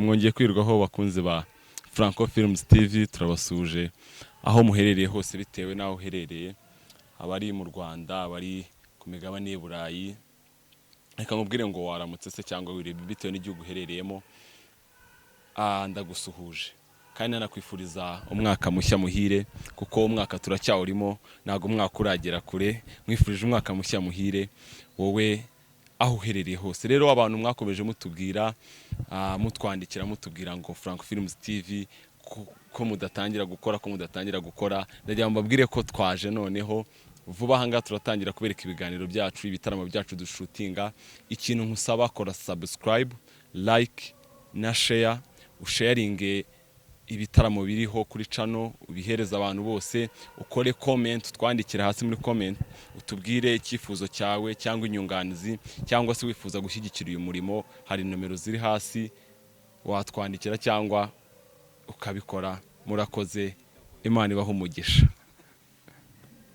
Mwongeye kwirwaho bakunze ba FRANKO FILMZ TV turabasuje aho muherereye hose bitewe naho uherereye abari mu Rwanda abari ku migabane y'Iburayi reka nkubwire ngo waramutse se cyangwa wirebe bitewe n'igihugu uherereyemo ndagusuhuje kandi nakwifuriza umwaka mushya muhire kuko umwaka turacyawurimo nago umwaka uragera kure mwifurije umwaka mushya muhire wowe aho uherereye hose. Rero abantu mwakomeje mutubwira mutwandikira mutubwira ngo FRANKO FILMZ TV ko mudatangira gukora ndagira mbabwire ko twaje noneho vuba hanga turatangira kubereka ibiganiro byacu ibitaramo byacu dushutinga. Ikintu nkusaba kora subscribe, like na share, usharinge ibitaramo biriho kuri channel ubihereza abantu bose, ukore comment twandikira hasi muri comment utubwire icyifuzo cyawe cyangwa inyunganizi cyangwa se wifuza gushyigikira uyu murimo. Hari nomero ziri hasi watwandikira cyangwa ukabikora. Murakoze, Imana ibaho umugisha.